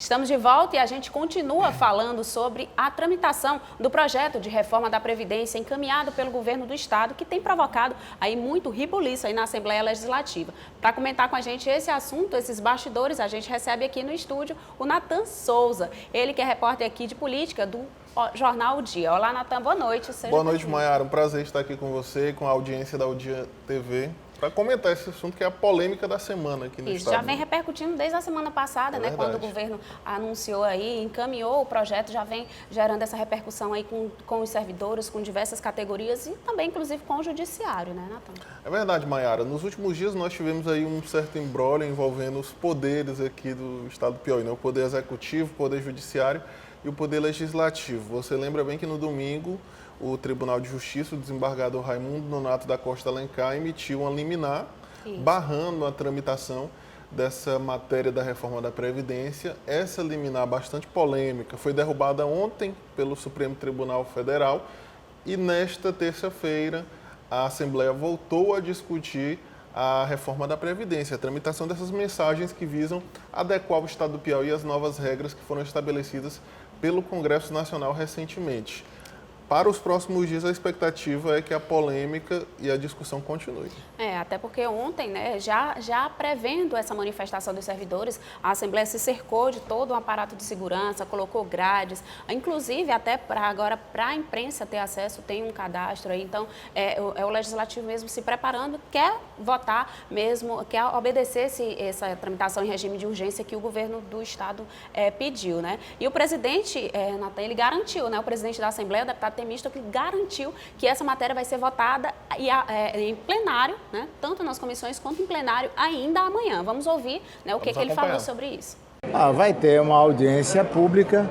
Estamos de volta e a gente continua falando sobre a tramitação do projeto de reforma da Previdência encaminhado pelo governo do Estado, que tem provocado aí muito ribuliço aí na Assembleia Legislativa. Para comentar com a gente esse assunto, esses bastidores, a gente recebe aqui no estúdio o Natan Souza, ele que é repórter aqui de política do jornal O Dia. Olá, Natan, boa noite. Boa noite, Maiara. Um prazer estar aqui com você, com a audiência da O Dia TV, para comentar esse assunto que é a polêmica da semana aqui no Estado. Já vem repercutindo desde a semana passada, né? Quando o governo anunciou aí, encaminhou o projeto, já vem gerando essa repercussão aí com os servidores, com diversas categorias e também, inclusive, com o judiciário, né, Natan? É verdade, Maiara. Nos últimos dias nós tivemos aí um certo imbróglio envolvendo os poderes aqui do Estado do Piauí, né? O Poder Executivo, o Poder Judiciário e o Poder Legislativo. Você lembra bem que no domingo o Tribunal de Justiça, o desembargador Raimundo Nonato da Costa Alencar, emitiu uma liminar barrando a tramitação dessa matéria da reforma da Previdência. Essa liminar bastante polêmica foi derrubada ontem pelo Supremo Tribunal Federal e nesta terça-feira a Assembleia voltou a discutir a reforma da Previdência, a tramitação dessas mensagens que visam adequar o Estado do Piauí às novas regras que foram estabelecidas pelo Congresso Nacional recentemente. Para os próximos dias, a expectativa é que a polêmica e a discussão continue. Até porque ontem, né, já prevendo essa manifestação dos servidores, a Assembleia se cercou de todo um aparato de segurança, colocou grades, inclusive até para a imprensa ter acesso, tem um cadastro aí. Então, é o Legislativo mesmo se preparando, quer votar mesmo, quer obedecer essa tramitação em regime de urgência que o governo do Estado pediu, né? E o presidente, Natan, ele garantiu, né, o presidente da Assembleia, o deputado Temístocles, que garantiu que essa matéria vai ser votada em plenário, né, tanto nas comissões quanto em plenário ainda amanhã. Vamos ouvir, né, o que ele falou sobre isso. Vai ter uma audiência pública.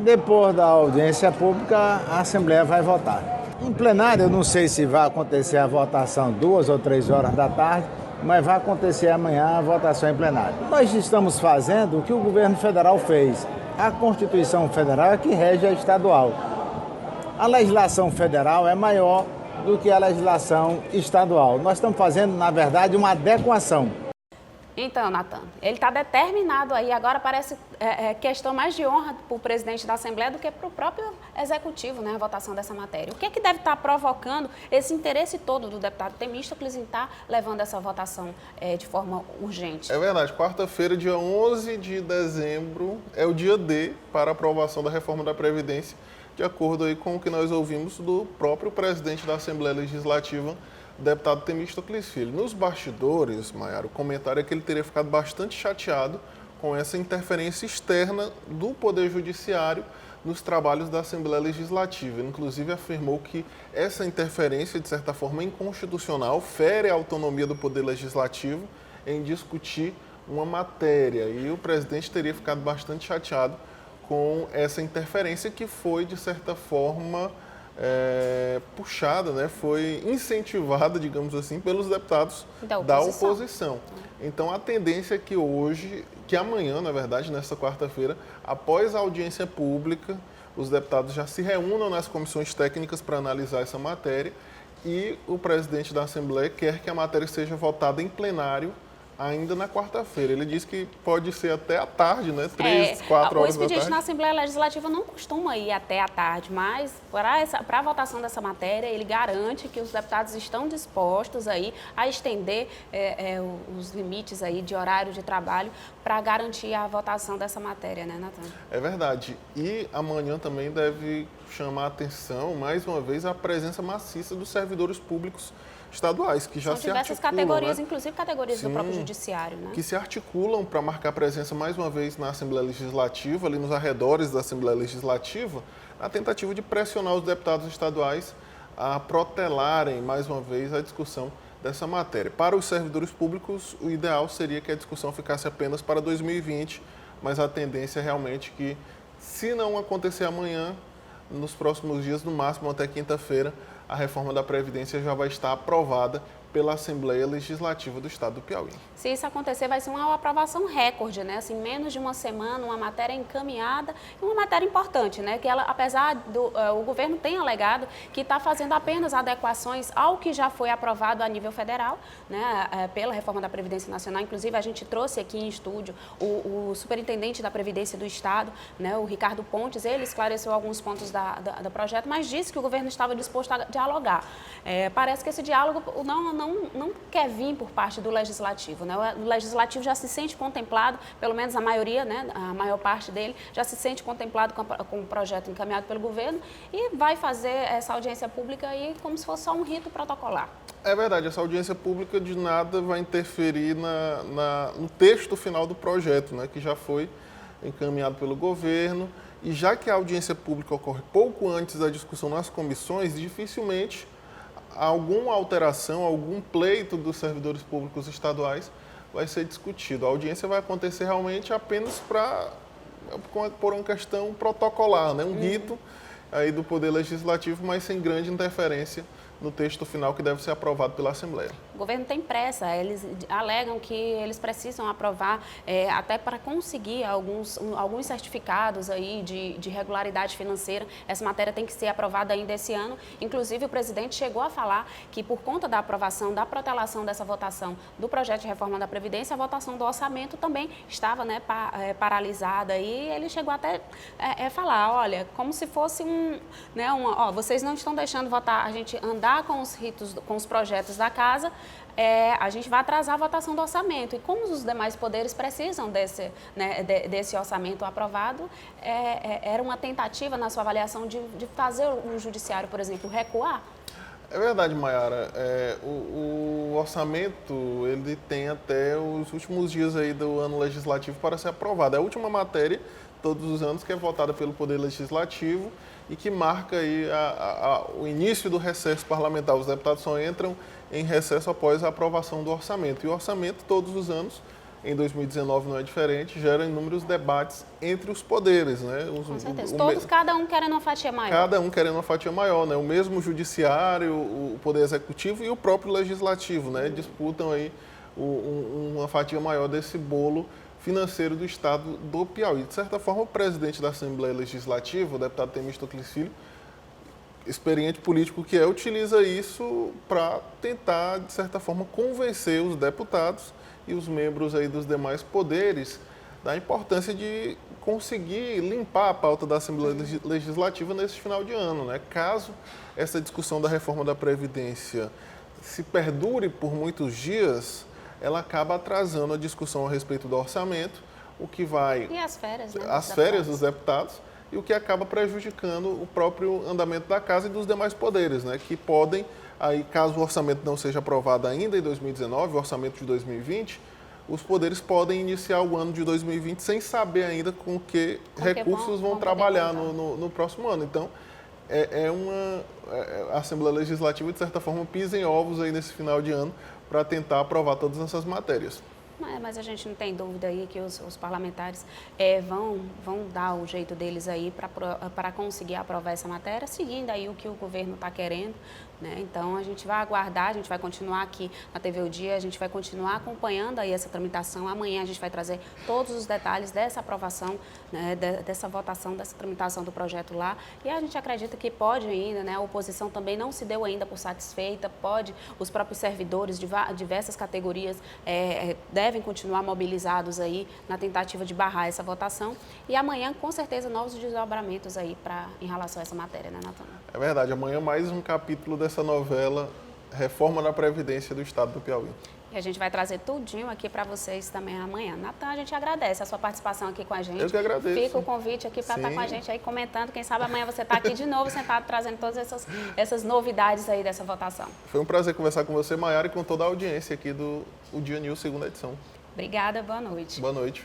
Depois da audiência pública, a Assembleia vai votar. Em plenário, eu não sei se vai acontecer a votação 2 ou 3 horas da tarde, mas vai acontecer amanhã a votação em plenário. Nós estamos fazendo o que o governo federal fez. A Constituição Federal é que rege a estadual. A legislação federal é maior do que a legislação estadual. Nós estamos fazendo, na verdade, uma adequação. Então, Natan, ele está determinado aí, agora parece questão mais de honra para o presidente da Assembleia do que para o próprio Executivo, né, a votação dessa matéria. O que é que deve estar provocando esse interesse todo do deputado Temístocles em estar levando essa votação de forma urgente? É verdade, quarta-feira, dia 11 de dezembro, é o dia D para a aprovação da reforma da Previdência, de acordo aí com o que nós ouvimos do próprio presidente da Assembleia Legislativa, deputado Temístocles Filho. Nos bastidores, Maiara, o comentário é que ele teria ficado bastante chateado com essa interferência externa do Poder Judiciário nos trabalhos da Assembleia Legislativa. Ele, inclusive, afirmou que essa interferência, de certa forma, é inconstitucional, fere a autonomia do Poder Legislativo em discutir uma matéria. E o presidente teria ficado bastante chateado com essa interferência que foi, de certa forma, puxada, né? Foi incentivada, digamos assim, pelos deputados da oposição. Então, a tendência é que amanhã, na verdade, nesta quarta-feira, após a audiência pública, os deputados já se reúnam nas comissões técnicas para analisar essa matéria e o presidente da Assembleia quer que a matéria seja votada em plenário ainda na quarta-feira. Ele disse que pode ser até à tarde, né? 3, 4 horas da tarde. O expediente na Assembleia Legislativa não costuma ir até à tarde, mas para a votação dessa matéria, ele garante que os deputados estão dispostos aí a estender os limites aí de horário de trabalho para garantir a votação dessa matéria, né, Natan? É verdade. E amanhã também deve chamar a atenção, mais uma vez, a presença maciça dos servidores públicos estaduais, que já se articulam. São diversas categorias, né? Inclusive categorias do próprio Judiciário, né? Que se articulam para marcar presença mais uma vez na Assembleia Legislativa, ali nos arredores da Assembleia Legislativa, na tentativa de pressionar os deputados estaduais a protelarem mais uma vez a discussão dessa matéria. Para os servidores públicos, o ideal seria que a discussão ficasse apenas para 2020, mas a tendência é realmente que, se não acontecer amanhã, nos próximos dias, no máximo até quinta-feira, a reforma da Previdência já vai estar aprovada pela Assembleia Legislativa do Estado do Piauí. Se isso acontecer, vai ser uma aprovação recorde, né? Assim, menos de uma semana, uma matéria encaminhada e uma matéria importante, né? Que ela, apesar do o governo tem alegado que está fazendo apenas adequações ao que já foi aprovado a nível federal, né? Pela reforma da Previdência Nacional. Inclusive, a gente trouxe aqui em estúdio o superintendente da Previdência do Estado, né? O Ricardo Pontes. Ele esclareceu alguns pontos do projeto, mas disse que o governo estava disposto a dialogar. Parece que esse diálogo não quer vir por parte do Legislativo, né? O Legislativo já se sente contemplado, pelo menos a maioria, né? A maior parte dele, já se sente contemplado com o projeto encaminhado pelo governo e vai fazer essa audiência pública aí como se fosse só um rito protocolar. É verdade, essa audiência pública de nada vai interferir no texto final do projeto, né? Que já foi encaminhado pelo governo. E já que a audiência pública ocorre pouco antes da discussão nas comissões, dificilmente alguma alteração, algum pleito dos servidores públicos estaduais vai ser discutido. A audiência vai acontecer realmente apenas por uma questão protocolar, né? Um rito aí do Poder Legislativo, mas sem grande interferência no texto final que deve ser aprovado pela Assembleia. O governo tem pressa, eles alegam que eles precisam aprovar até para conseguir alguns certificados aí de regularidade financeira. Essa matéria tem que ser aprovada ainda esse ano. Inclusive, o presidente chegou a falar que por conta da aprovação, da protelação dessa votação do projeto de reforma da Previdência, a votação do orçamento também estava, né, paralisada. E ele chegou até falar, olha, como se fosse vocês não estão deixando votar, a gente andar com os ritos, com os projetos da casa, a gente vai atrasar a votação do orçamento. E como os demais poderes precisam desse orçamento aprovado, era uma tentativa, na sua avaliação, de fazer o judiciário, por exemplo, recuar? É verdade, Maiara. O orçamento ele tem até os últimos dias aí do ano legislativo para ser aprovado. É a última matéria, todos os anos, que é votada pelo Poder Legislativo e que marca aí o início do recesso parlamentar. Os deputados só entram em recesso após a aprovação do orçamento. E o orçamento, todos os anos, em 2019 não é diferente, gera inúmeros debates entre os poderes, né? Com certeza. Cada um querendo uma fatia maior. Cada um querendo uma fatia maior, né? O mesmo judiciário, o Poder Executivo e o próprio Legislativo, né? Disputam aí uma fatia maior desse bolo financeiro do Estado do Piauí. De certa forma, o presidente da Assembleia Legislativa, o deputado Temístocles Filho, experiente político que utiliza isso para tentar, de certa forma, convencer os deputados e os membros aí dos demais poderes da importância de conseguir limpar a pauta da Assembleia Legislativa nesse final de ano, né? Caso essa discussão da reforma da Previdência se perdure por muitos dias, ela acaba atrasando a discussão a respeito do orçamento, o que vai... E as férias, né? As férias dos deputados, e o que acaba prejudicando o próprio andamento da casa e dos demais poderes, né? Que podem, aí, caso o orçamento não seja aprovado ainda em 2019, o orçamento de 2020, os poderes podem iniciar o ano de 2020 sem saber ainda com que recursos vão trabalhar no próximo ano. Então, a Assembleia Legislativa, de certa forma, pisa em ovos aí nesse final de ano para tentar aprovar todas essas matérias. Mas a gente não tem dúvida aí que os parlamentares vão dar o jeito deles aí para conseguir aprovar essa matéria, seguindo aí o que o governo está querendo, né? Então, a gente vai aguardar, a gente vai continuar aqui na TV O Dia, a gente vai continuar acompanhando aí essa tramitação. Amanhã a gente vai trazer todos os detalhes dessa aprovação, né, dessa votação, dessa tramitação do projeto lá. E a gente acredita que pode ainda, né? A oposição também não se deu ainda por satisfeita, os próprios servidores de diversas categorias devem continuar mobilizados aí na tentativa de barrar essa votação. E amanhã, com certeza, novos desdobramentos aí em relação a essa matéria, né, Natan? É verdade, amanhã mais um capítulo dessa novela Reforma da Previdência do Estado do Piauí. E a gente vai trazer tudinho aqui para vocês também amanhã. Natan, a gente agradece a sua participação aqui com a gente. Eu que agradeço. Fica o convite aqui para estar com a gente aí comentando. Quem sabe amanhã você está aqui de novo, sentado, trazendo todas essas novidades aí dessa votação. Foi um prazer conversar com você, Maiara, e com toda a audiência aqui do O Dia News, segunda edição. Obrigada, boa noite. Boa noite.